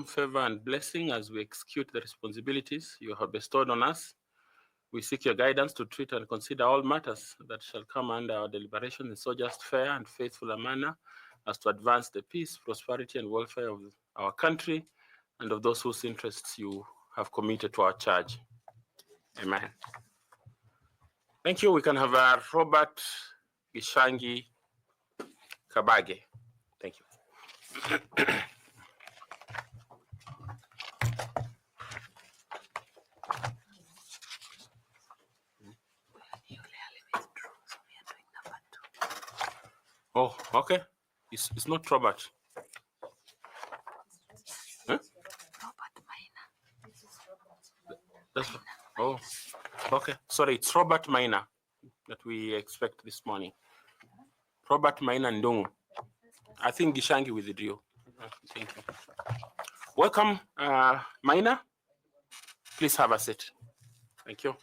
favor and blessing as we execute the responsibilities you have bestowed on us. We seek your guidance to treat and consider all matters that shall come under our deliberation in so just, fair, and faithful a manner as to advance the peace, prosperity, and welfare of our country and of those whose interests you have committed to our charge. Amen. Thank you. We can have Robert 𝐑𝐨𝐜𝐿. Thank you. Oh, okay. It's not Robert. Huh? That's, oh, okay. Sorry, it's Robert Maina that we expect this morning. Robert Maina Ndungu. I think 𝐑𝐨𝐜𝐿 withdrew. Thank you. Welcome, Maina. Please have a seat. Thank you.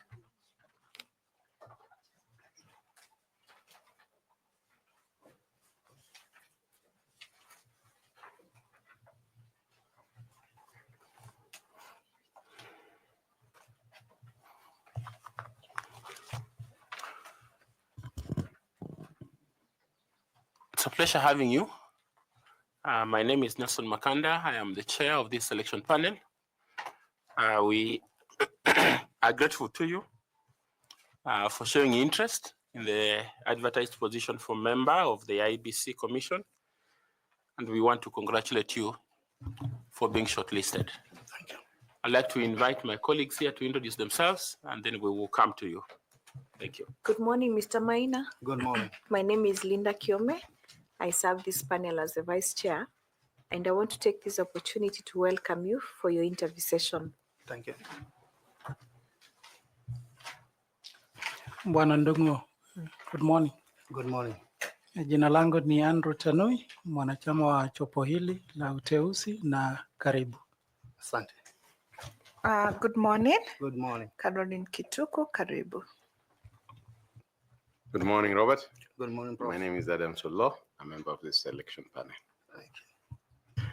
It's a pleasure having you. My name is Nelson Makanda. I am the chair of this selection panel. We are grateful to you for showing interest in the advertised position for member of the IEBC Commission. And we want to congratulate you for being shortlisted. Thank you. I'd like to invite my colleagues here to introduce themselves, and then we will come to you. Thank you. Good morning, Mr. Maina. Good morning. My name is Linda Kiome. I serve this panel as the vice chair, and I want to take this opportunity to welcome you for your interview session. Thank you. Bwana Ndungu, good morning. Good morning. Jina langu ni Andrew Tanui, mwanachama wa chopo hili la uteuzi, na karibu. Asante. Good morning. Good morning. Caroline Kituko, karibu. Good morning, Robert. Good morning, Prof. My name is Adam Solo, a member of this selection panel. Thank you.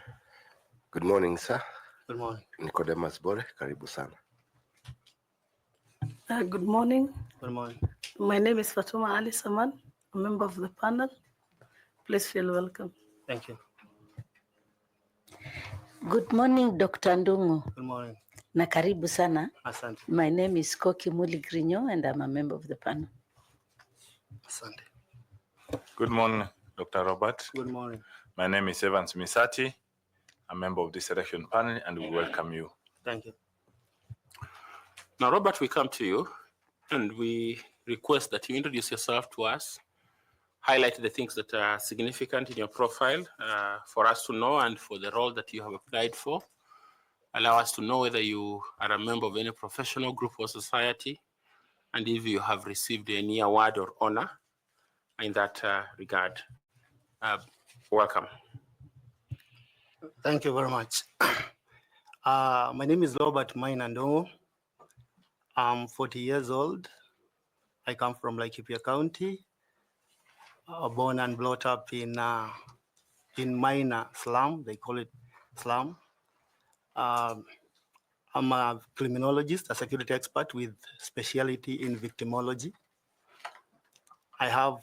Good morning, sir. Good morning. Nicodemus Bore, karibu sana. Good morning. Good morning. My name is Fatuma Ali Saman, a member of the panel. Please feel welcome. Thank you. Good morning, Dr. Ndungu. Good morning. Na karibu sana. Asante. My name is 𝐊𝐚𝐻𝐿𝐴, and I'm a member of the panel. Asante. Good morning, Dr. Robert. Good morning. My name is Evans Misati, a member of the selection panel, and we welcome you. Thank you. Now, Robert, we come to you, and we request that you introduce yourself to us, highlight the things that are significant in your profile for us to know and for the role that you have applied for. Allow us to know whether you are a member of any professional group or society, and if you have received any award or honor in that regard. Welcome. Thank you very much. My name is Robert Maina Ndungu. I'm 40 years old. I come from Laikipia County, born and brought up in Maina slum. They call it slum. I'm a criminologist, a security expert with specialty in victimology. I have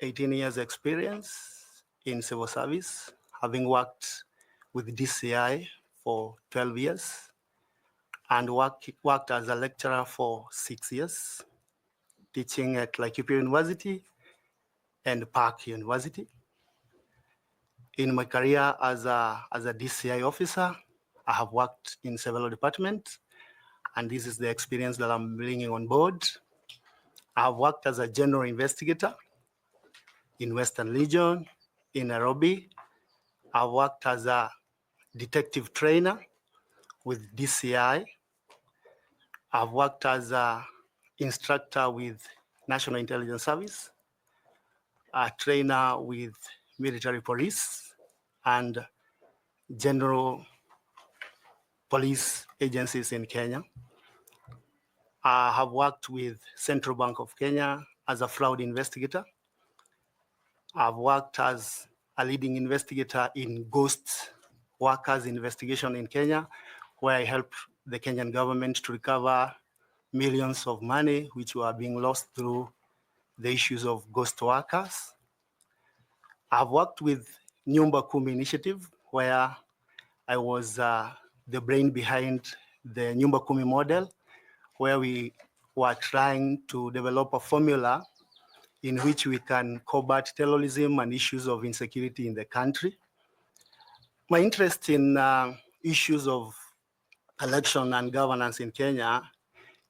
18 years experience in civil service, having worked with DCI for 12 years and worked as a lecturer for 6 years, teaching at Laikipia University and Park University. In my career as a DCI officer, I have worked in several departments, and this is the experience that I'm bringing on board. I have worked as a general investigator in Western Region, in Nairobi. I worked as a detective trainer with DCI. I've worked as an instructor with National Intelligence Service, a trainer with military police and general police agencies in Kenya. I have worked with Central Bank of Kenya as a fraud investigator. I've worked as a leading investigator in ghost workers investigation in Kenya, where I helped the Kenyan government to recover millions of money which were being lost through the issues of ghost workers. I've worked with 𝐊𝐚𝐵 initiative, where I was the brain behind the 𝐊𝐴 model, where we were trying to develop a formula in which we can combat terrorism and issues of insecurity in the country. My interest in issues of election and governance in Kenya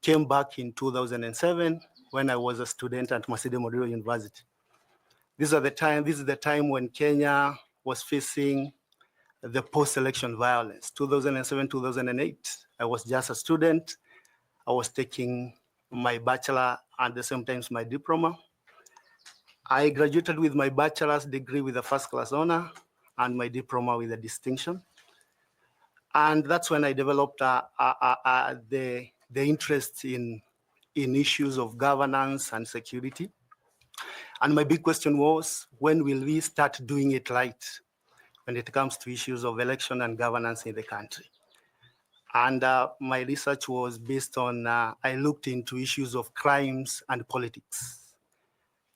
came back in 2007 when I was a student at Masinde Muliro University. This is the time when Kenya was facing the post-election violence, 2007, 2008. I was just a student. I was taking my bachelor and at the same time my diploma. I graduated with my bachelor's degree with a first-class honor and my diploma with a distinction. And that's when I developed the interest in issues of governance and security. And my big question was, when will we start doing it right when it comes to issues of election and governance in the country? And my research was based on, I looked into issues of crimes and politics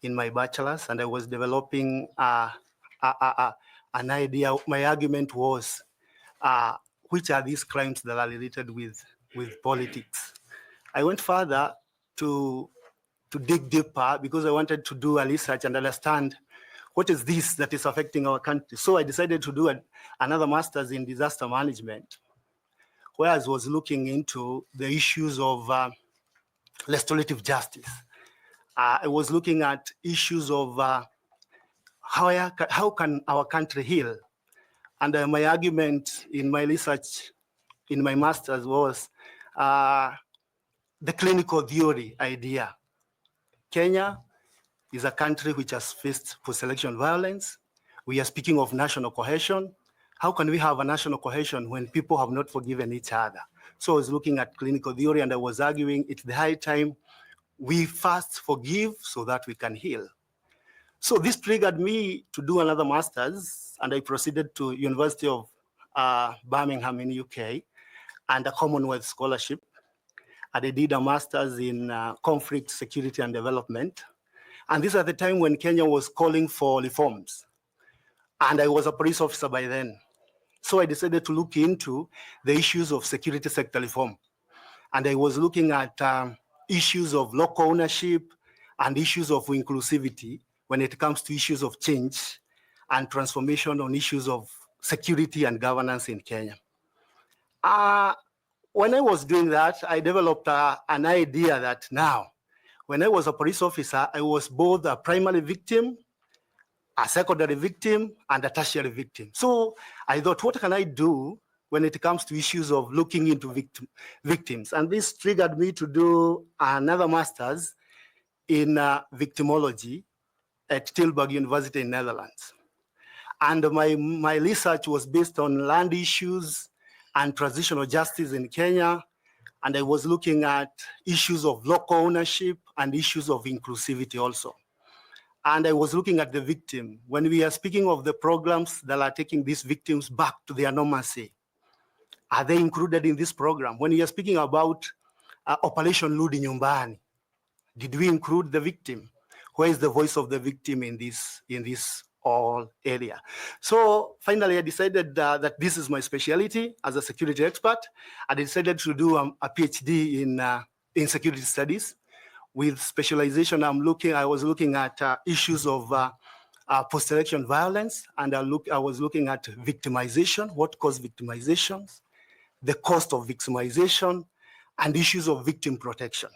in my bachelor's, and I was developing an idea. My argument was, which are these crimes that are related with politics? I went further to dig deeper because I wanted to do a research and understand what is this that is affecting our country. So I decided to do another master's in disaster management, where I was looking into the issues of restorative justice. I was looking at issues of how can our country heal? And my argument in my research, in my master's, was the clinical theory idea. Kenya is a country which has faced post-election violence. We are speaking of national cohesion. How can we have a national cohesion when people have not forgiven each other? So I was looking at clinical theory and I was arguing it's the high time we first forgive so that we can heal. So this triggered me to do another master's, and I proceeded to University of Birmingham in UK and a Commonwealth scholarship. And I did a master's in conflict, security, and development. And this is at the time when Kenya was calling for reforms. And I was a police officer by then. So I decided to look into the issues of security sector reform. And I was looking at issues of local ownership and issues of inclusivity when it comes to issues of change and transformation on issues of security and governance in Kenya. When I was doing that, I developed an idea that now, when I was a police officer, I was both a primary victim, a secondary victim, and a tertiary victim. So I thought, what can I do when it comes to issues of looking into victims? And this triggered me to do another master's in victimology at Tilburg University in Netherlands. And my research was based on land issues and transitional justice in Kenya. And I was looking at issues of local ownership and issues of inclusivity also. And I was looking at the victim. When we are speaking of the programs that are taking these victims back to their normalcy, are they included in this program? When we are speaking about Operation Rudi Nyumbani, did we include the victim? Where is the voice of the victim in this all area? So finally, I decided that this is my specialty as a security expert. I decided to do a PhD in security studies. With specialization, I was looking at issues of post-election violence, and I was looking at victimization, what caused victimizations, the cost of victimization, and issues of victim protection.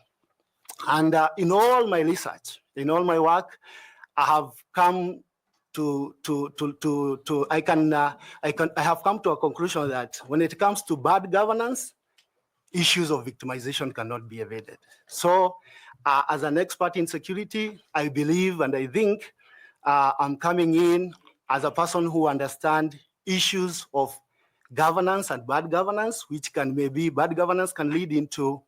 And in all my research, in all my work, I have come I have come to a conclusion that when it comes to bad governance, issues of victimization cannot be evaded. So as an expert in security, I believe and I think I'm coming in as a person who understands issues of governance and bad governance, which can maybe bad governance can lead into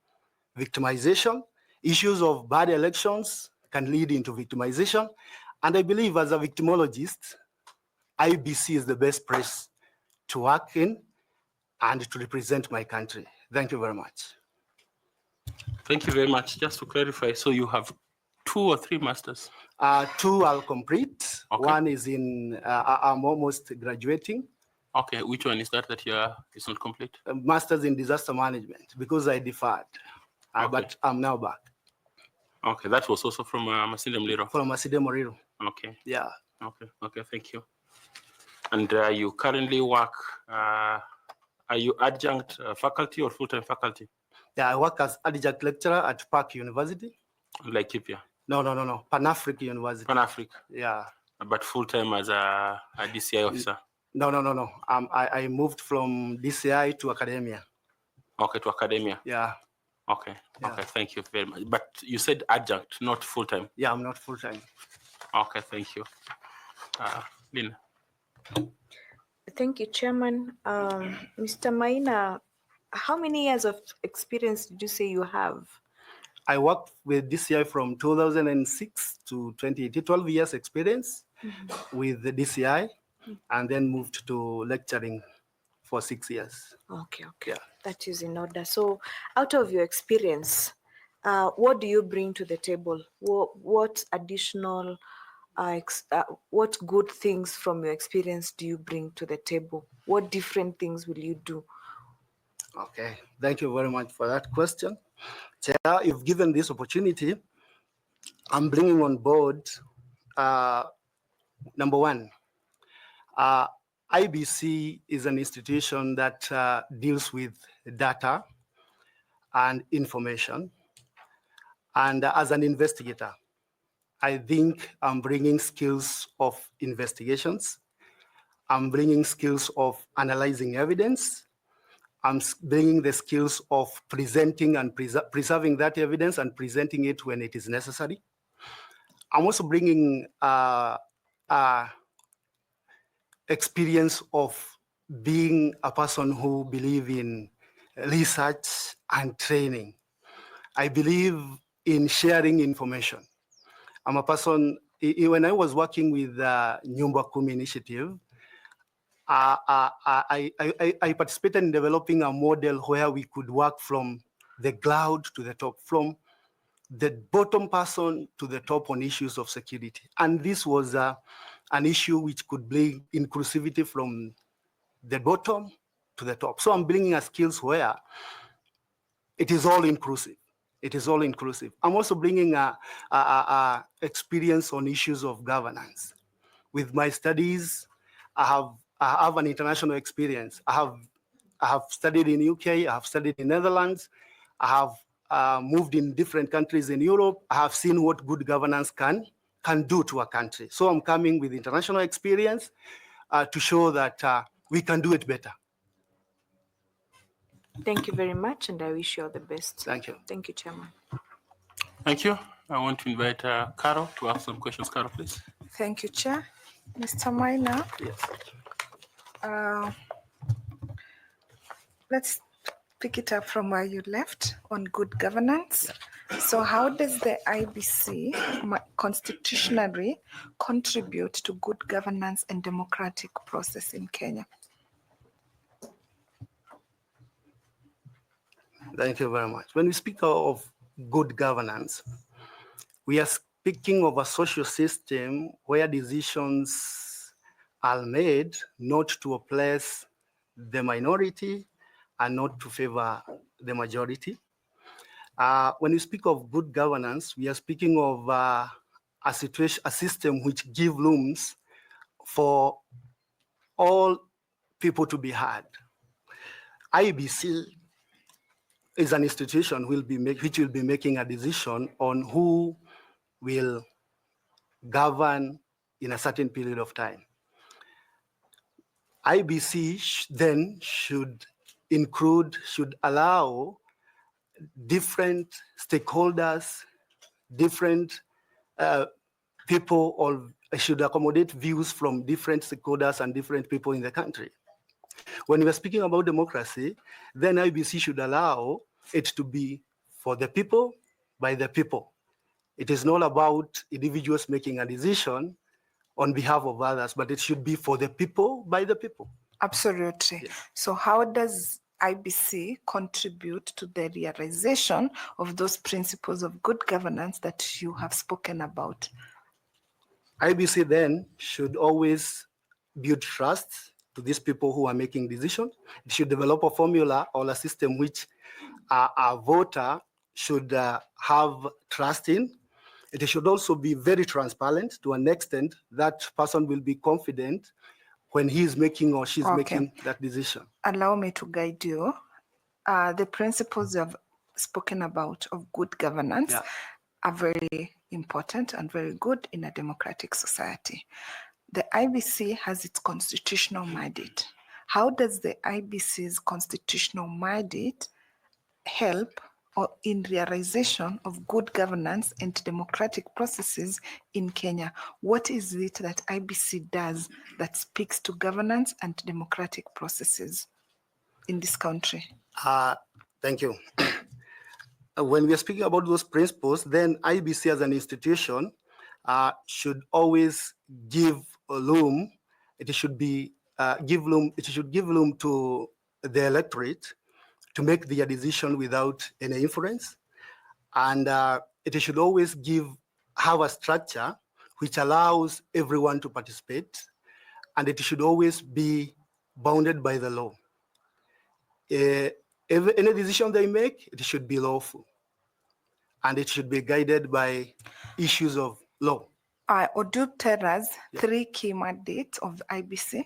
victimization. Issues of bad elections can lead into victimization. And I believe as a victimologist, IEBC is the best place to work in and to represent my country. Thank you very much. Thank you very much. Just to clarify, so you have 2 or 3 masters? 2 I'll complete. Okay. One is in, I'm almost graduating. Okay, which one is that is not complete? Masters in disaster management, because I deferred, Okay. but I'm now back. Okay, that was also from Masinde Muliro. From Masinde Muliro. Okay. Yeah. Okay, thank you. And you currently work, are you adjunct faculty or full-time faculty? Yeah, I work as adjunct lecturer at Park University. Laikipia? No. Pan-African University. Pan-African? Yeah. But full-time as a DCI officer? No. I moved from DCI to academia. Okay, to academia. Yeah. Okay. Thank you very much. But you said adjunct, not full-time. Yeah, I'm not full-time. Okay, thank you. Lina. Thank you, Chairman. Mr. Maina, how many years of experience did you say you have? I worked with DCI from 2006 to 2018, 12 years experience with the DCI, and then moved to lecturing for 6 years. Okay. Yeah. That is in order. So out of your experience, what do you bring to the table? What additional, what good things from your experience do you bring to the table? What different things will you do? Okay, thank you very much for that question. Chair, you've given this opportunity. I'm bringing on board, number one, IBC is an institution that deals with data and information. And as an investigator, I think I'm bringing skills of investigations. I'm bringing skills of analyzing evidence. I'm bringing the skills of presenting and preserving that evidence and presenting it when it is necessary. I'm also bringing experience of being a person who believes in research and training. I believe in sharing information. I'm a person, when I was working with the 𝐊𝐚𝐵 initiative, I participated in developing a model where we could work from the ground to the top, from the bottom person to the top on issues of security. And this was an issue which could bring inclusivity from the bottom to the top. So I'm bringing a skills where it is all inclusive. It is all inclusive. I'm also bringing a experience on issues of governance. With my studies, I have an international experience. I have studied in UK, I have studied in Netherlands, I have moved in different countries in Europe. I have seen what good governance can do to a country. So I'm coming with international experience to show that we can do it better. Thank you very much, and I wish you all the best. Thank you. Thank you, Chairman. Thank you. I want to invite Carol to ask some questions. Carol, please. Thank you, Chair. Mr. Maina. Yes. Let's pick it up from where you left on good governance. So how does the IBC constitutionally contribute to good governance and democratic process in Kenya? Thank you very much. When we speak of good governance, we are speaking of a social system where decisions are made not to oppress the minority and not to favor the majority. When we speak of good governance, we are speaking of a system which gives rooms for all people to be heard. IEBC is an institution which will be making a decision on who will govern in a certain period of time. IEBC then should allow different stakeholders, different people, or should accommodate views from different stakeholders and different people in the country. When we are speaking about democracy, then IEBC should allow it to be for the people, by the people. It is not about individuals making a decision on behalf of others, but it should be for the people, by the people. Absolutely. So how does IBC contribute to the realization of those principles of good governance that you have spoken about? IBC then should always build trust to these people who are making decisions. It should develop a formula or a system which a voter should have trust in. It should also be very transparent to an extent that person will be confident when he's making or she's making that decision. Allow me to guide you. The principles you have spoken about of good governance are very important and very good in a democratic society. The IBC has its constitutional mandate. How does the IBC's constitutional mandate help or in realization of good governance and democratic processes in Kenya? What is it that IBC does that speaks to governance and democratic processes in this country? Thank you. When we are speaking about those principles, then IBC as an institution should always give room. It should be give room to the electorate to make their decision without any influence, and it should always have a structure which allows everyone to participate, and it should always be bounded by the law. Any decision they make, it should be lawful, and it should be guided by issues of law. Or do tell us 3 key mandates of the IBC?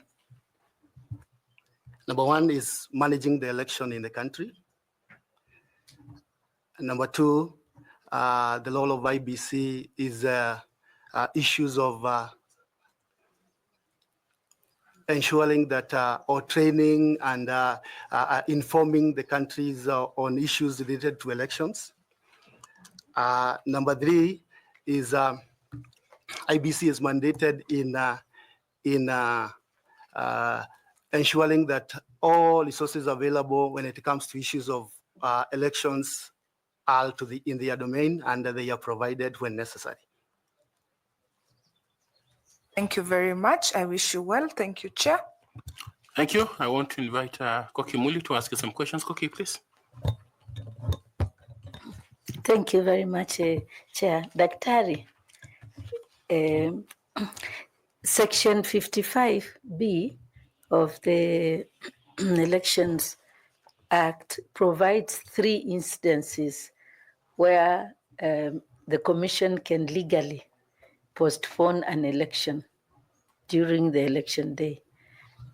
Number 1 is managing the election in the country. And number 2, the role of IBC is issues of ensuring that or training and informing the countries on issues related to elections. Number 3 is IBC is mandated in ensuring that all resources available when it comes to issues of elections are in their domain, and they are provided when necessary. Thank you very much. I wish you well. Thank you, Chair. Thank you. I want to invite 𝐑𝐿𝐴 Muli to ask you some questions. 𝐑𝐿𝐴, please. Thank you very much, Chair. Daktari, Section 55B of the Elections Act provides 3 instances where the Commission can legally postpone an election during the election day.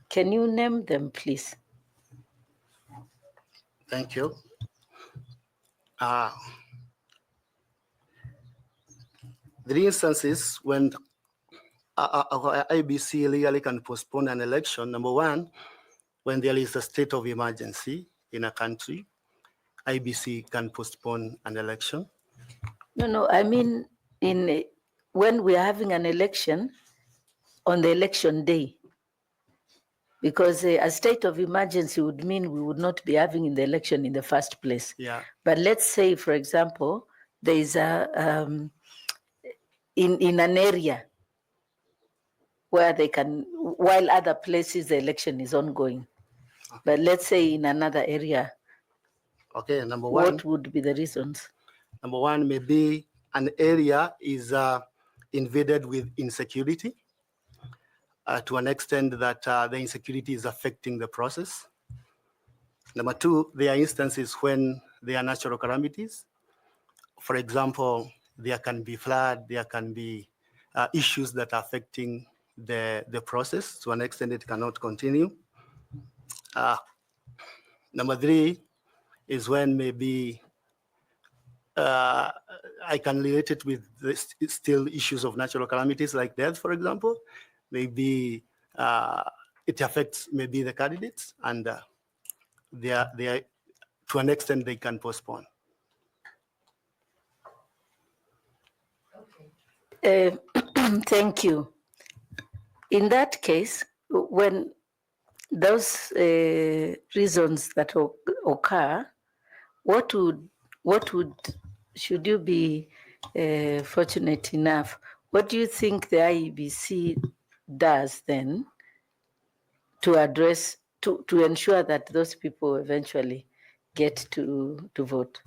Can you name them, please? Thank you. The instances when IBC legally can postpone an election: number 1, when there is a state of emergency in a country, IBC can postpone an election. No, I mean when we are having an election on the election day, because a state of emergency would mean we would not be having the election in the first place. Yeah. But let's say, for example, there is a in an area where they can, while other places the election is ongoing. But let's say in another area. Okay, number 1. What would be the reasons? Number 1, maybe an area is invaded with insecurity to an extent that the insecurity is affecting the process. Number 2, there are instances when there are natural calamities. For example, there can be flood, there can be issues that are affecting the process to an extent it cannot continue. Number 3 is when maybe I can relate it with still issues of natural calamities like death, for example. Maybe it affects maybe the candidates, and they are to an extent they can postpone. Thank you. In that case, when those reasons that occur, what would should you be fortunate enough, what do you think the IEBC does then to address, to ensure that those people eventually get to vote?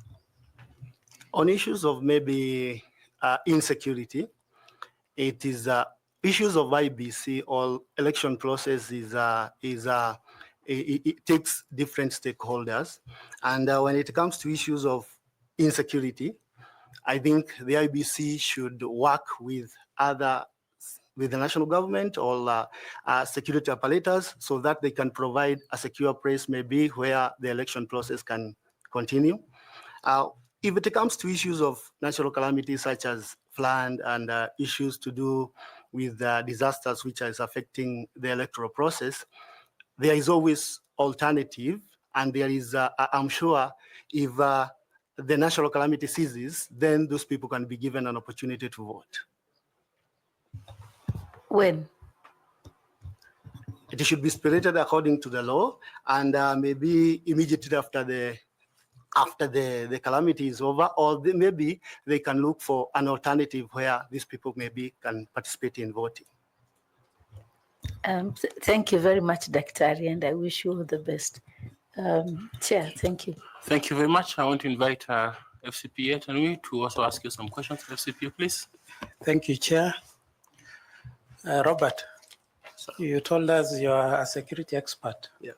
On issues of maybe insecurity, it is issues of IBC or election process it takes different stakeholders. And when it comes to issues of insecurity, I think the IBC should work with the national government or security apparatus so that they can provide a secure place maybe where the election process can continue. If it comes to issues of natural calamities such as flood and issues to do with disasters which is affecting the electoral process, there is always alternative, and there is, I'm sure, if the natural calamity ceases, then those people can be given an opportunity to vote. When? It should be spirited according to the law, and maybe immediately after the calamity is over, or maybe they can look for an alternative where these people maybe can participate in voting. Thank you very much, Dr. Ari, and I wish you all the best. Chair, thank you. Thank you very much. I want to invite FCPA Tanui to also ask you some questions. FCPA, please. Thank you, Chair. Robert, you told us you are a security expert. Yeah.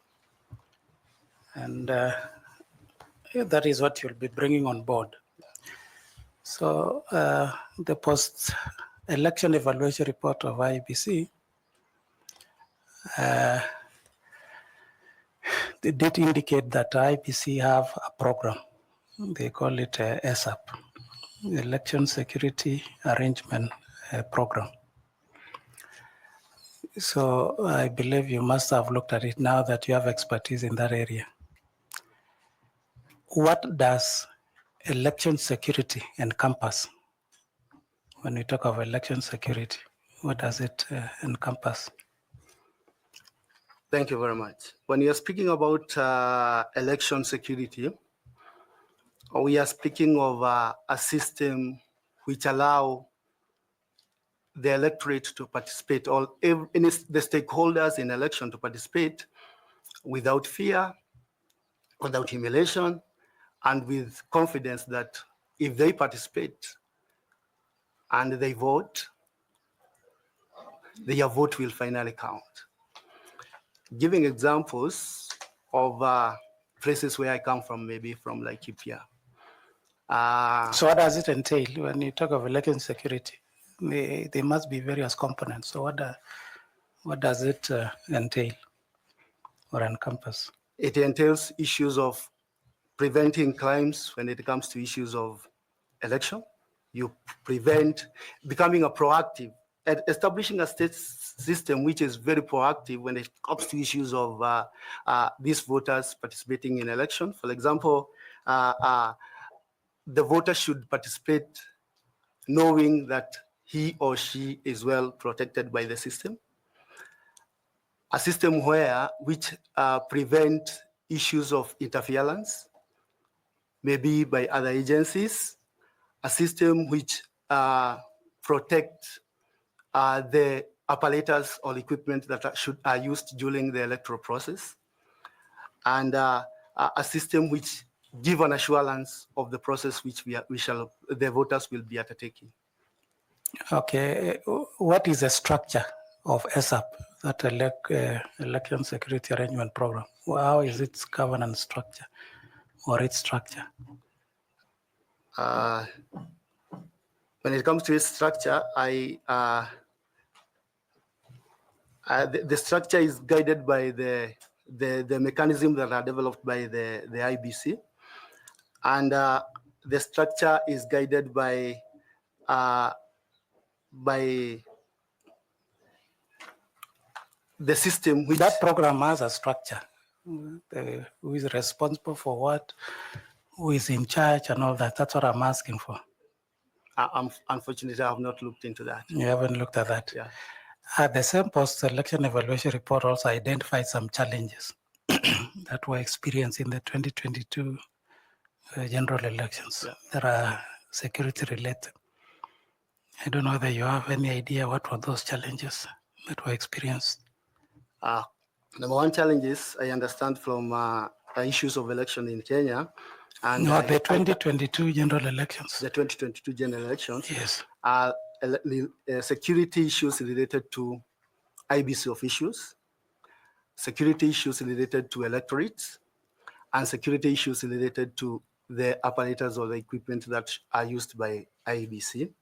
And that is what you'll be bringing on board. So the post-election evaluation report of IEBC, they did indicate that IEBC have a program. They call it ESAP, Election Security Arrangement Program. So I believe you must have looked at it now that you have expertise in that area. What does election security encompass? When we talk of election security, what does it encompass? Thank you very much. When you're speaking about election security, we are speaking of a system which allow the electorate to participate, or the stakeholders in election to participate without fear, without humiliation, and with confidence that if they participate and they vote, their vote will finally count. Giving examples of places where I come from, maybe from Laikipia. So what does it entail when you talk of election security? There must be various components. So what does it entail or encompass? It entails issues of preventing crimes when it comes to issues of election. You prevent becoming a proactive, establishing a state system which is very proactive when it comes to issues of these voters participating in election. For example, the voter should participate knowing that he or she is well protected by the system. A system which prevent issues of interference, maybe by other agencies. A system which protect the apparatus or equipment that are used during the electoral process, and a system which give an assurance of the process which the voters will be undertaking. Okay, what is the structure of ESAP, that election security arrangement program? How is its governance structure or its structure? When it comes to its structure, the structure is guided by the mechanism that are developed by the IBC, and the structure is guided by the system. Which that program has a structure. Who is responsible for what? Who is in charge and all that? That's what I'm asking for. Unfortunately, I have not looked into that. You haven't looked at that? Yeah. The same post-election evaluation report also identified some challenges that were experienced in the 2022 general elections. Yeah. There are security related. I don't know whether you have any idea what were those challenges that were experienced. Number one challenge is, I understand from issues of election in Kenya, and No, the 2022 general elections. the 2022 general elections, Yes. are security issues related to IEBC officials, security issues related to electorates, and security issues related to the apparatus or the equipment that are used by IEBC.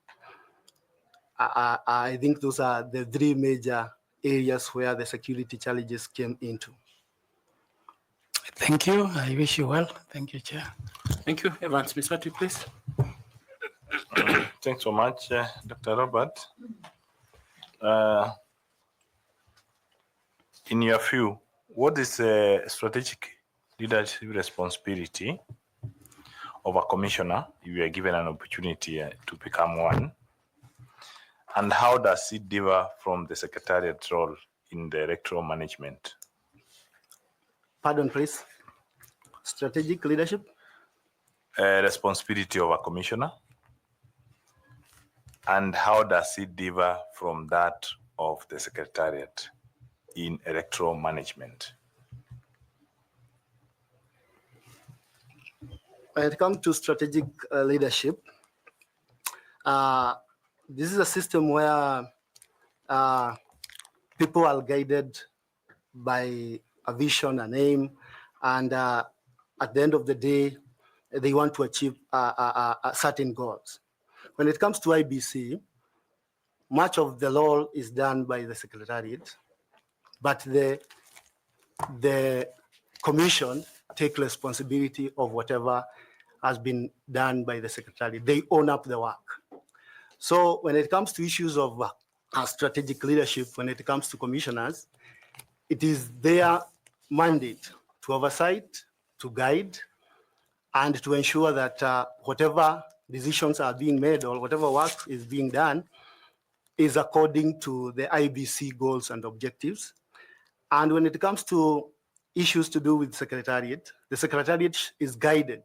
I think those are the three major areas where the security challenges came into. Thank you. I wish you well. Thank you, Chair. Thank you. 𝐊𝐚𝐛𝐚𝐠𝐢, please. Thanks so much, Dr. Robert. In your view, what is the strategic leadership responsibility of a commissioner if you are given an opportunity to become one? And how does it differ from the secretariat role in the electoral management? Pardon, please. Strategic leadership? Responsibility of a commissioner. And how does it differ from that of the secretariat in electoral management? When it comes to strategic leadership, this is a system where people are guided by a vision, an aim, and at the end of the day, they want to achieve certain goals. When it comes to IEBC, much of the law is done by the secretariat, but the commission take responsibility of whatever has been done by the secretariat. They own up the work. So when it comes to issues of strategic leadership, when it comes to commissioners, it is their mandate to oversight, to guide, and to ensure that whatever decisions are being made or whatever work is being done is according to the IEBC goals and objectives. And when it comes to issues to do with the secretariat is guided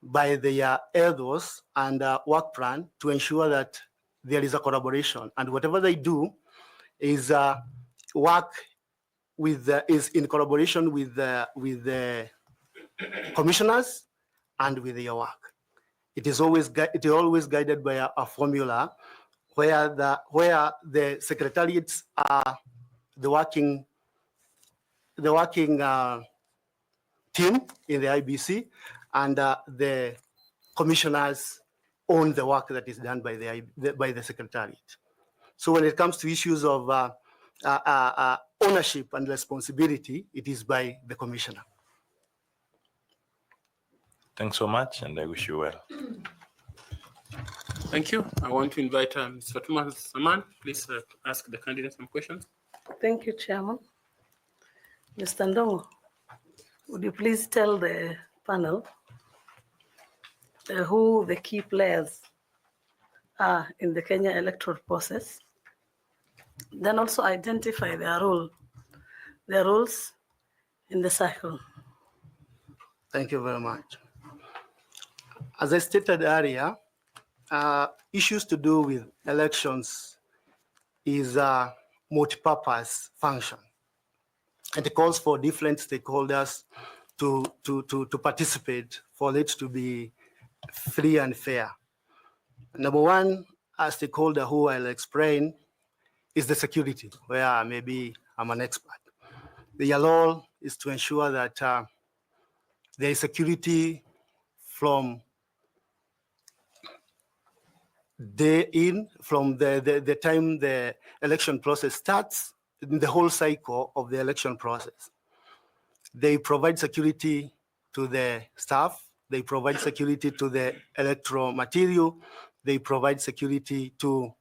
by their ethos and work plan to ensure that there is a collaboration, and whatever they do is work with is in collaboration with the commissioners and with their work. It is always guided by a formula where the secretariats are the working team in the IEBC, and the commissioners own the work that is done by the secretariat. So when it comes to issues of ownership and responsibility, it is by the commissioner. Thanks so much, and I wish you well. Thank you. I want to invite Mr. Thomas Saman. Please ask the candidate some questions. Thank you, Chairman. Mr. Ndongo, would you please tell the panel who the key players are in the Kenya electoral process? Then also identify their roles in the cycle. Thank you very much. As I stated earlier, issues to do with elections is a multi-purpose function. And it calls for different stakeholders to participate for it to be free and fair. Number one, a stakeholder who I'll explain is the security, where maybe I'm an expert. The role is to ensure that there is security from the time the election process starts, in the whole cycle of the election process. They provide security to the staff, they provide security to the electoral material, they provide security to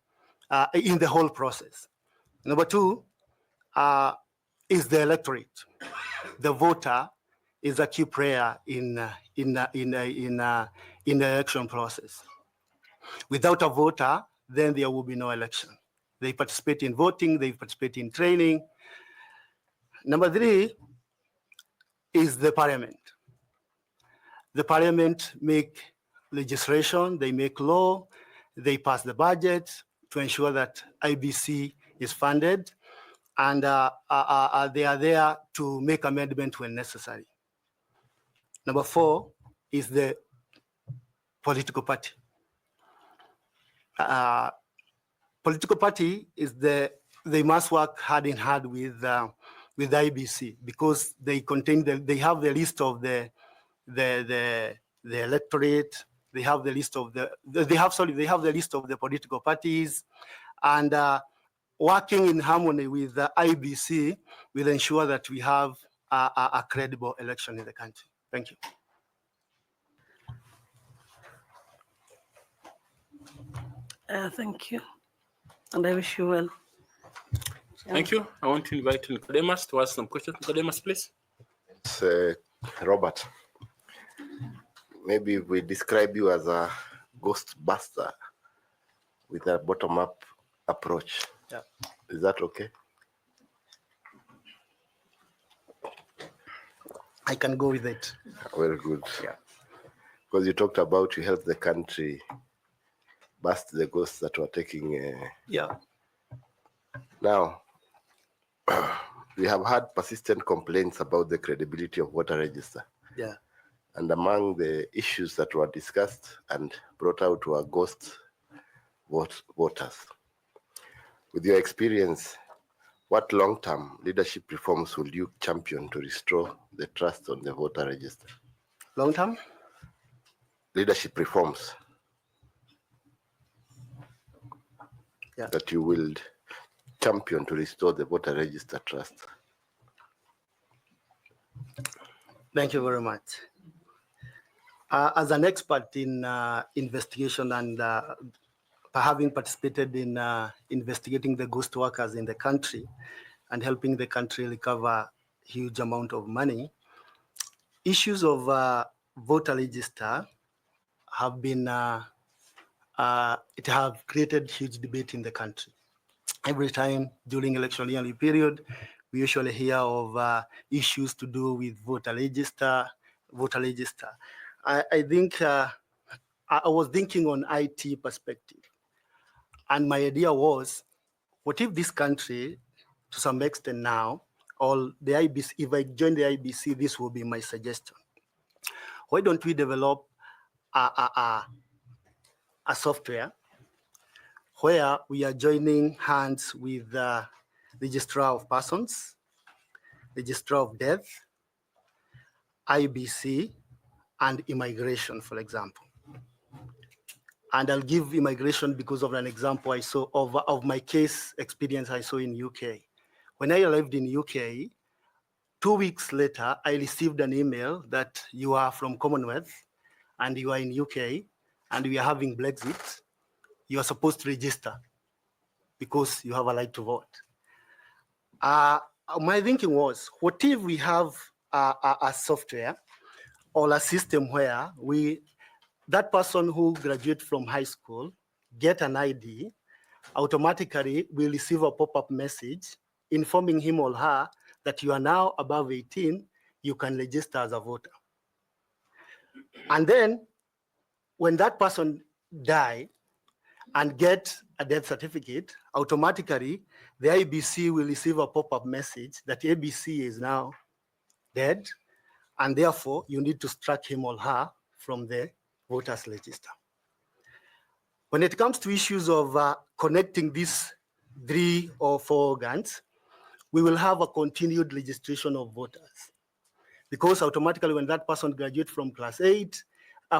in the whole process. Number two is the electorate. The voter is a key player in the election process. Without a voter, then there will be no election. They participate in voting, they participate in training. Number three is the parliament. The parliament make legislation, they make law, they pass the budget to ensure that IEBC is funded, and they are there to make amendment when necessary. Number 4 is the political party. Political party is they must work hand in hand with IEBC, because they have the list of the electorate. They have the list of they have the list of the political parties, and working in harmony with the IEBC will ensure that we have a credible election in the country. Thank you. Thank you, and I wish you well. Thank you. I want to invite Nicodemus to ask some questions. Nicodemus, please. It's, Robert, maybe we describe you as a ghost buster with a bottom-up approach. Yeah. Is that okay? I can go with it. Very good. Yeah. Because you talked about you helped the country bust the ghosts that were taking. Yeah. Now, we have had persistent complaints about the credibility of voter register. Yeah. And among the issues that were discussed and brought out were ghost voters. With your experience, what long-term leadership reforms will you champion to restore the trust on the voter register? Long-term? Leadership reforms. Yeah. That you will champion to restore the voter register trust. Thank you very much. As an expert in investigation and having participated in investigating the ghost workers in the country and helping the country recover huge amount of money, issues of voter register have been, it have created huge debate in the country. Every time during election yearly period, we usually hear of issues to do with voter register. I think I was thinking on IT perspective, and my idea was, what if this country, to some extent now, or the IEBC, if I join the IEBC, this will be my suggestion. Why don't we develop a software where we are joining hands with the Registrar of Persons, Registrar of Death, IEBC, and Immigration, for example. And I'll give immigration because of an example I saw of my case experience I saw in UK. When I arrived in UK, 2 weeks later, I received an email that you are from Commonwealth and you are in UK and we are having Brexit. You are supposed to register because you have a right to vote. My thinking was, what if we have a software or a system where that person who graduates from high school get an ID, automatically will receive a pop-up message informing him or her that you are now above 18, you can register as a voter. And then when that person dies and get a death certificate, automatically the IEBC will receive a pop-up message that ABC is now dead, and therefore you need to strike him or her from the voters register. When it comes to issues of connecting these 3 or 4 organs, we will have a continued registration of voters, because automatically when that person graduates from class 8,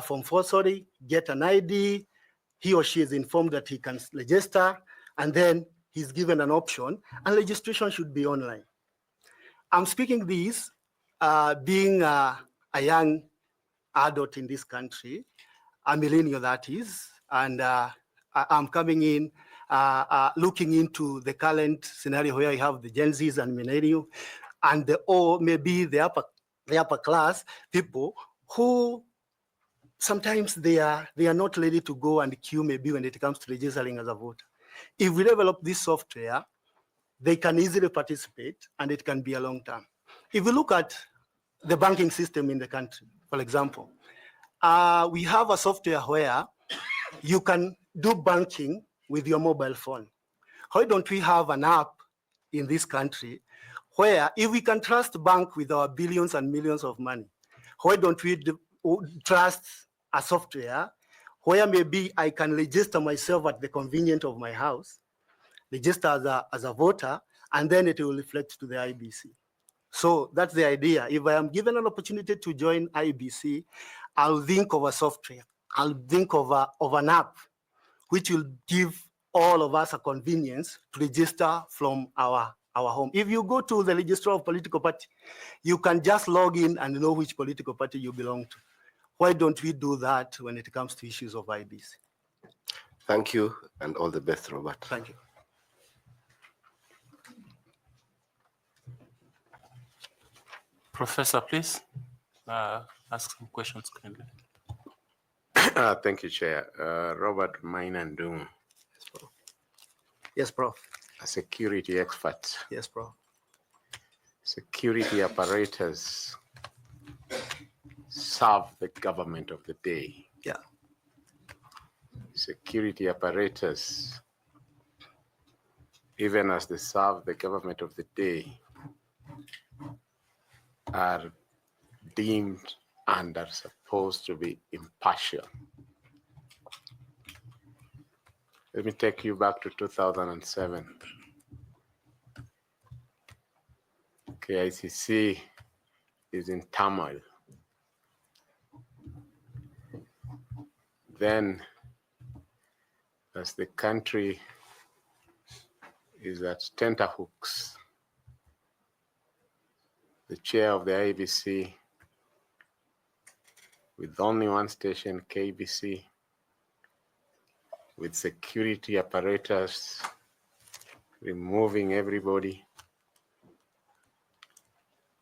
from 4, sorry, get an ID, he or she is informed that he can register, and then he's given an option, and registration should be online. I'm speaking this being a young adult in this country, a millennial that is, and I'm coming in, looking into the current scenario where I have the Gen Zs and millennial, and or maybe the upper class people who sometimes they are not ready to go and queue maybe when it comes to registering as a voter. If we develop this software, they can easily participate and it can be a long term. If we look at the banking system in the country, for example, we have a software where you can do banking with your mobile phone. Why don't we have an app in this country, where if we can trust bank with our billions and millions of money, why don't we trust a software where maybe I can register myself at the convenience of my house, register as a voter, and then it will reflect to the IEBC. So that's the idea. If I am given an opportunity to join IEBC, I'll think of a software. I'll think of an app which will give all of us a convenience to register from our home. If you go to the registrar of political party, you can just log in and know which political party you belong to. Why don't we do that when it comes to issues of IEBC? Thank you, and all the best, Robert. Thank you. Professor, please ask some questions kindly. Thank you, Chair. Robert Mainandung, Yes, Prof. a security expert. Yes, Prof. Security apparatus serve the government of the day. Yeah. Security apparatus, even as they serve the government of the day, are deemed and are supposed to be impartial. Let me take you back to 2007. KICC is in turmoil. Then, as the country is at tenterhooks, the chair of the IEBC, with only one station, KBC, with security apparatus, removing everybody,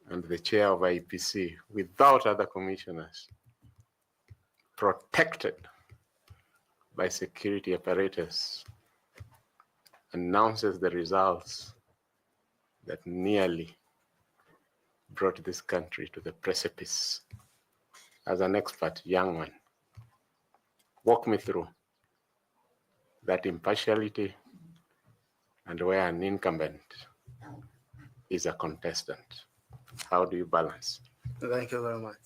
and the chair of IEBC, without other commissioners, protected by security apparatus, announces the results that nearly brought this country to the precipice. As an expert, young one, walk me through that impartiality and where an incumbent is a contestant. How do you balance? Thank you very much.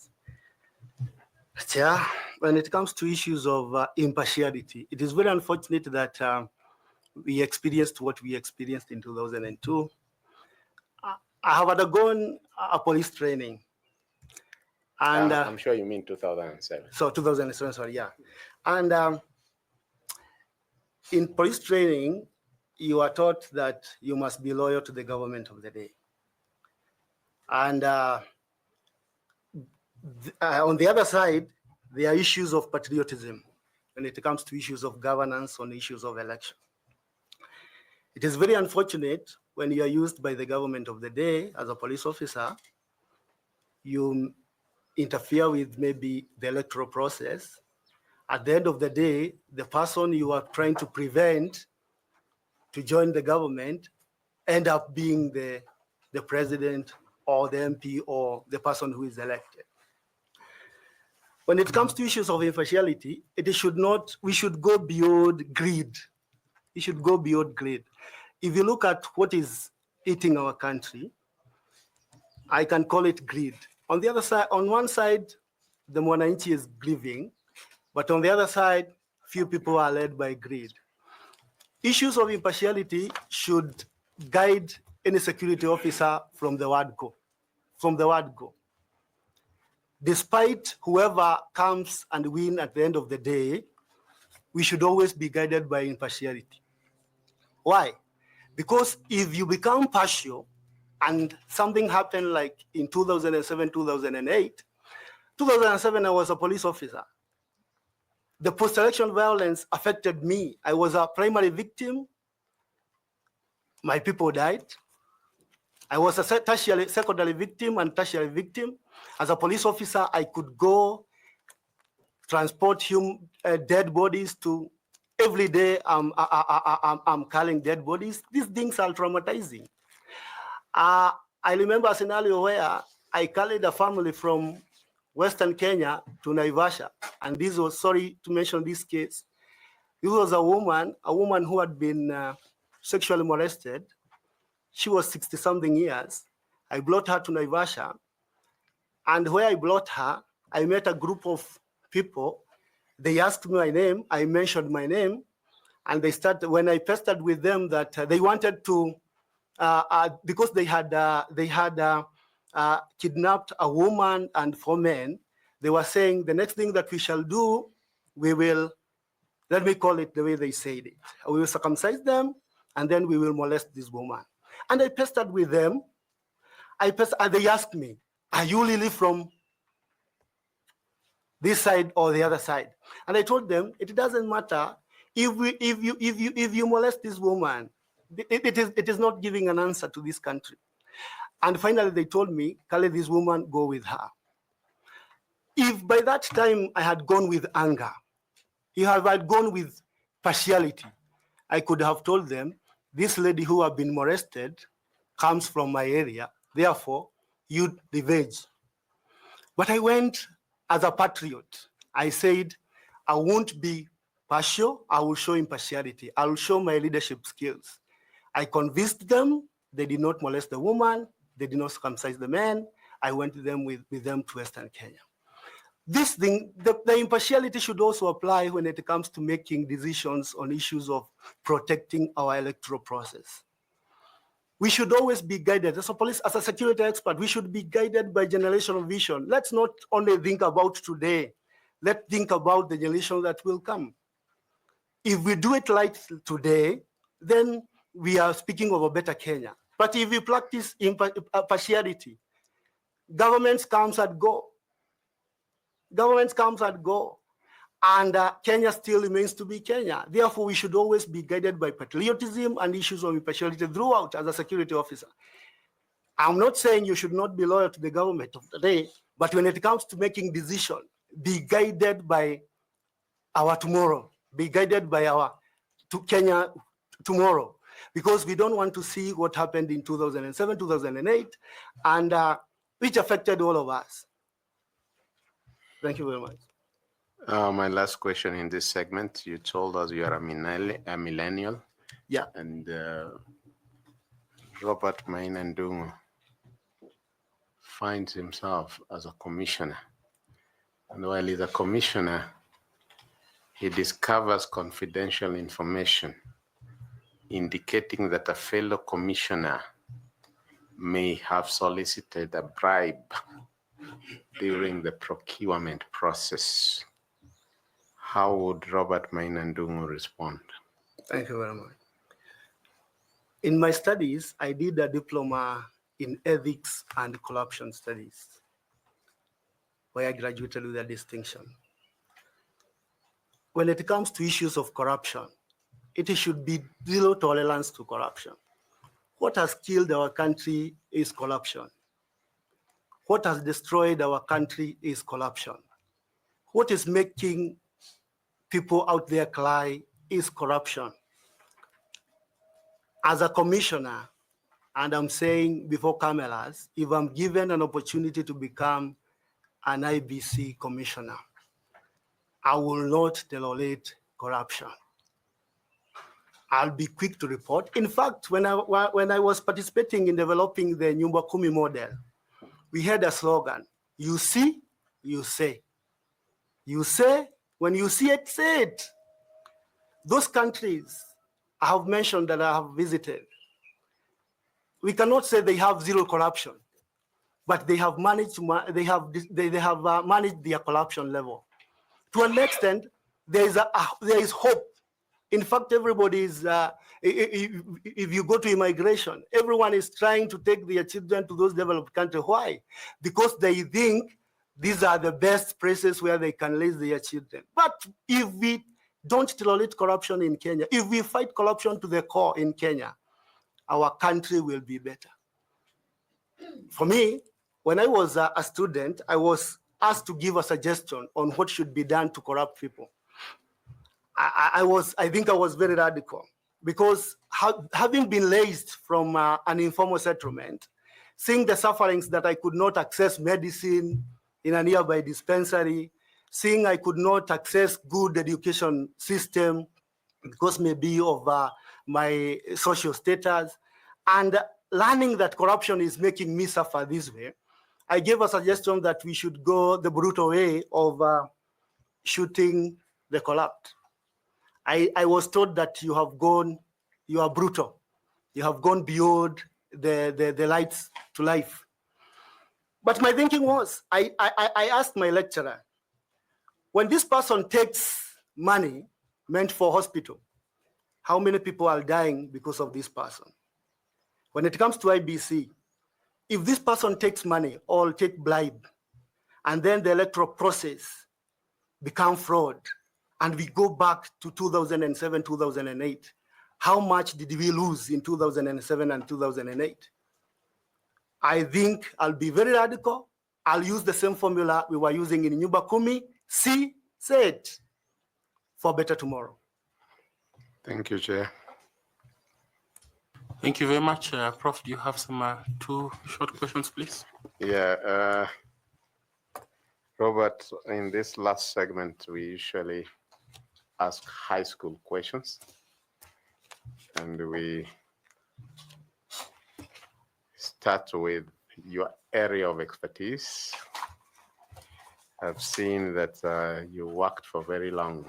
Chair, when it comes to issues of impartiality, it is very unfortunate that we experienced what we experienced in 2002. I have undergone a police training. And I'm sure you mean 2007. So 2007, sorry, yeah. And in police training, you are taught that you must be loyal to the government of the day. And on the other side, there are issues of patriotism when it comes to issues of governance, on issues of election. It is very unfortunate when you are used by the government of the day as a police officer, you interfere with maybe the electoral process. At the end of the day, the person you are trying to prevent to join the government end up being the president or the MP or the person who is elected. When it comes to issues of impartiality, we should go beyond greed. We should go beyond greed. If you look at what is eating our country, I can call it greed. On the other side, on one side, the mwananchi is grieving, but on the other side, few people are led by greed. Issues of impartiality should guide any security officer from the word go. From the word go. Despite whoever comes and win at the end of the day, we should always be guided by impartiality. Why? Because if you become partial and something happened like in 2007, 2008, 2007, I was a police officer. The post-election violence affected me. I was a primary victim. My people died. I was a secondary victim and tertiary victim. As a police officer, I could go transport dead bodies to every day. I'm carrying dead bodies. These things are traumatizing. I remember a scenario where I carried a family from Western Kenya to Naivasha, and this was, sorry to mention this case, this was a woman who had been sexually molested. She was 60-something years. I brought her to Naivasha. And where I brought her, I met a group of people. They asked me my name. I mentioned my name. And they started, when I pestered with them that they wanted to, because they had kidnapped a woman and 4 men, they were saying the next thing that we shall do, we will, let me call it the way they said it. We will circumcise them, and then we will molest this woman. And I pestered with them. And they asked me, are you really from this side or the other side? And I told them, it doesn't matter. If you molest this woman, it is not giving an answer to this country. And finally, they told me, Kale, this woman, go with her. If by that time I had gone with anger, if I had gone with partiality, I could have told them, this lady who have been molested comes from my area, therefore, you diverge. But I went as a patriot. I said, I won't be partial, I will show impartiality. I will show my leadership skills. I convinced them, they did not molest the woman, they did not circumcise the man. I went with them to Western Kenya. This thing, the impartiality should also apply when it comes to making decisions on issues of protecting our electoral process. We should always be guided, as a police, as a security expert, we should be guided by generational vision. Let's not only think about today, let's think about the generation that will come. If we do it like today, then we are speaking of a better Kenya. But if we practice partiality, governments comes and go. Governments comes and go. And Kenya still remains to be Kenya. Therefore, we should always be guided by patriotism and issues of impartiality throughout as a security officer. I'm not saying you should not be loyal to the government of the day, but when it comes to making decisions, be guided by our tomorrow, be guided by our Kenya tomorrow, because we don't want to see what happened in 2007, 2008, and which affected all of us. Thank you very much. My last question in this segment, you told us you are a millennial. Yeah. And Robert Mainandungu finds himself as a commissioner. And while he's a commissioner, he discovers confidential information indicating that a fellow commissioner may have solicited a bribe during the procurement process. How would Robert Mainandungu respond? Thank you very much. In my studies, I did a diploma in ethics and corruption studies, where I graduated with a distinction. When it comes to issues of corruption, it should be zero tolerance to corruption. What has killed our country is corruption. What has destroyed our country is corruption. What is making people out there cry is corruption. As a commissioner, and I'm saying before cameras, if I'm given an opportunity to become an IEBC commissioner, I will not tolerate corruption. I'll be quick to report. In fact, when I was participating in developing the 𝐊𝐚𝐴 model, we had a slogan: you see, you say. You say, when you see it, say it. Those countries I have mentioned that I have visited, we cannot say they have zero corruption, but they have managed to managed their corruption level. To an extent, there is hope. In fact, everybody is, if you go to immigration, everyone is trying to take their children to those developed countries. Why? Because they think these are the best places where they can raise their children. But if we don't tolerate corruption in Kenya, if we fight corruption to the core in Kenya, our country will be better. For me, when I was a student, I was asked to give a suggestion on what should be done to corrupt people. I think I was very radical, because having been raised from an informal settlement, seeing the sufferings that I could not access medicine in a nearby dispensary, seeing I could not access good education system because maybe of my social status, and learning that corruption is making me suffer this way, I gave a suggestion that we should go the brutal way of shooting the collapse. I was told that you are brutal. You have gone beyond the lights to life. But my thinking was, I asked my lecturer, when this person takes money meant for hospital, how many people are dying because of this person? When it comes to IBC, if this person takes money or take bribe, and then the electoral process become fraud, and we go back to 2007, 2008, how much did we lose in 2007 and 2008? I think I'll be very radical. I'll use the same formula we were using in 𝐑𝐴𝐜𝐿, see, said, for better tomorrow. Thank you, Chair. Thank you very much. Prof, do you have some two short questions, please? Yeah, Robert, in this last segment, we usually ask high school questions. And we start with your area of expertise. I've seen that you worked for very long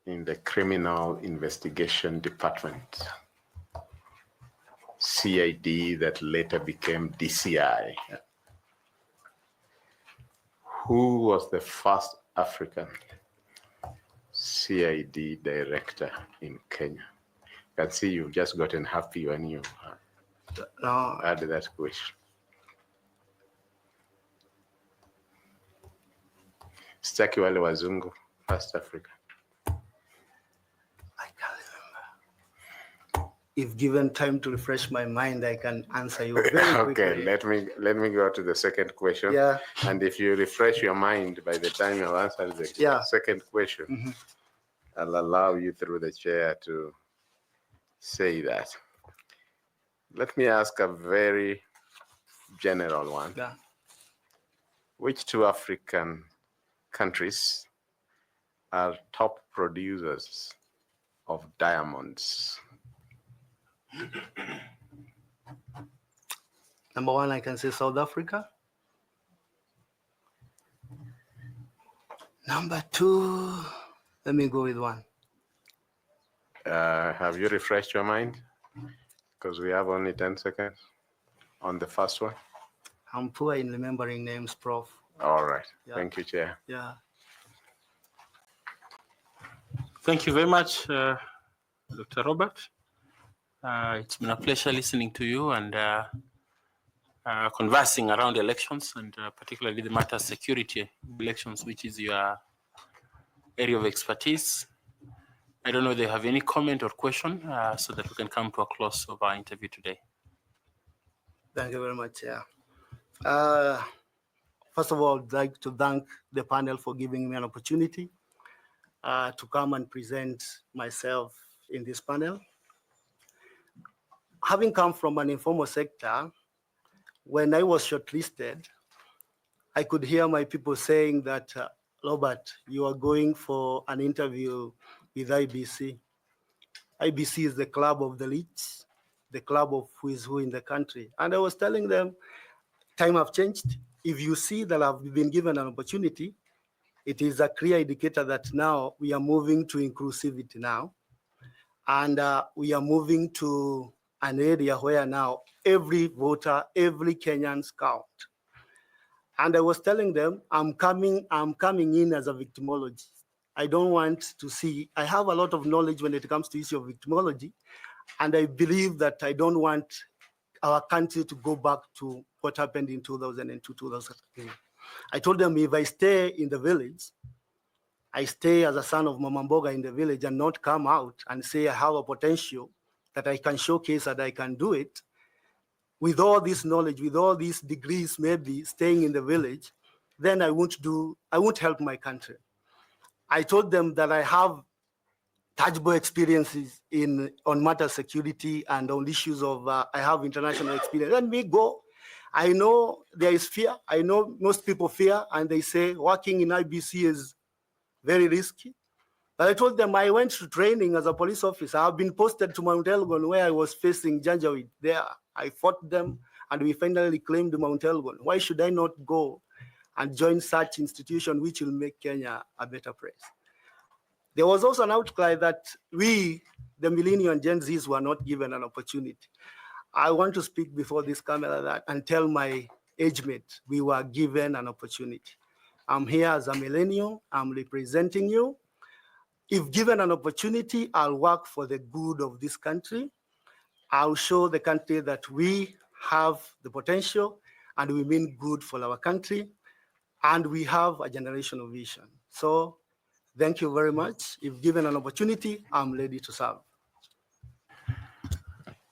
in the Criminal Investigation Department, CID that later became DCI. Who was the first African CID director in Kenya? I can see you've just gotten happy when you had that question. Sitaki wale wazungu, first Africa. I can't remember. If given time to refresh my mind, I can answer you very quickly. Okay, let me go to the second question. Yeah. And if you refresh your mind by the time you answer the second question, I'll allow you through the chair to say that. Let me ask a very general one. Yeah. Which two African countries are top producers of diamonds? Number one, I can say South Africa. Number two, let me go with one. Have you refreshed your mind? Because we have only 10 seconds on the first one. I'm poor in remembering names, Prof. All right. Yeah. Thank you, Chair. Yeah. Thank you very much, Dr. Robert. It's been a pleasure listening to you and conversing around elections, and particularly the matter of security elections, which is your area of expertise. I don't know if they have any comment or question so that we can come to a close of our interview today. Thank you very much, Chair. First of all, I'd like to thank the panel for giving me an opportunity to come and present myself in this panel. Having come from an informal sector, when I was shortlisted, I could hear my people saying that, Robert, you are going for an interview with IBC. IBC is the club of the elites, the club of who is who in the country. And I was telling them, time have changed. If you see that I've been given an opportunity, it is a clear indicator that now we are moving to inclusivity now. And we are moving to an area where now every voter, every Kenyan count. And I was telling them, I'm coming in as a victimologist. I don't want to see, I have a lot of knowledge when it comes to issue of victimology, and I believe that I don't want our country to go back to what happened in 2002, 2003. I told them if I stay in the village, I stay as a son of Mama Mboga in the village and not come out and say I have a potential that I can showcase that I can do it. With all this knowledge, with all these degrees, maybe staying in the village, then I won't help my country. I told them that I have tangible experiences on matter security and on issues of, I have international experience. Let me go. I know there is fear. I know most people fear, and they say working in IBC is very risky. But I told them I went to training as a police officer. I've been posted to Mount Elgon where I was facing Janjaweed. There, I fought them and we finally claimed Mount Elgon. Why should I not go and join such institution which will make Kenya a better place? There was also an outcry that we, the millennial and Gen Zs, were not given an opportunity. I want to speak before this camera that and tell my age mate we were given an opportunity. I'm here as a millennial, I'm representing you. If given an opportunity, I'll work for the good of this country. I'll show the country that we have the potential and we mean good for our country and we have a generational vision. So thank you very much. If given an opportunity, I'm ready to serve.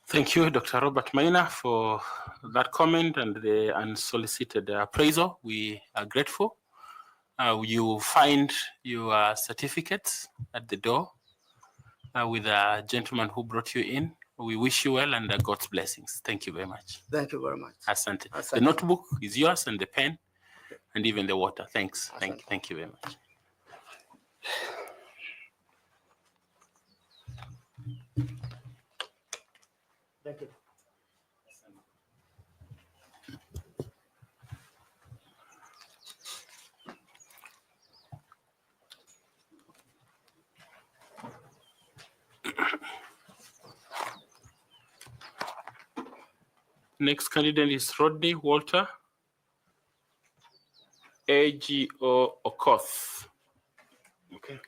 Thank you, Dr. Robert Maina, for that comment and the unsolicited appraisal. We are grateful. You find your certificates at the door with a gentleman who brought you in. We wish you well and God's blessings. Thank you very much. Thank you very much. Asante. Asante. The notebook is yours and the pen and even the water. Thanks. Asante. Thank you very much. Thank you. Next candidate is Rodney Walter 𝐊𝐤𝐜𝐡𝐚𝐠𝐢. Okay.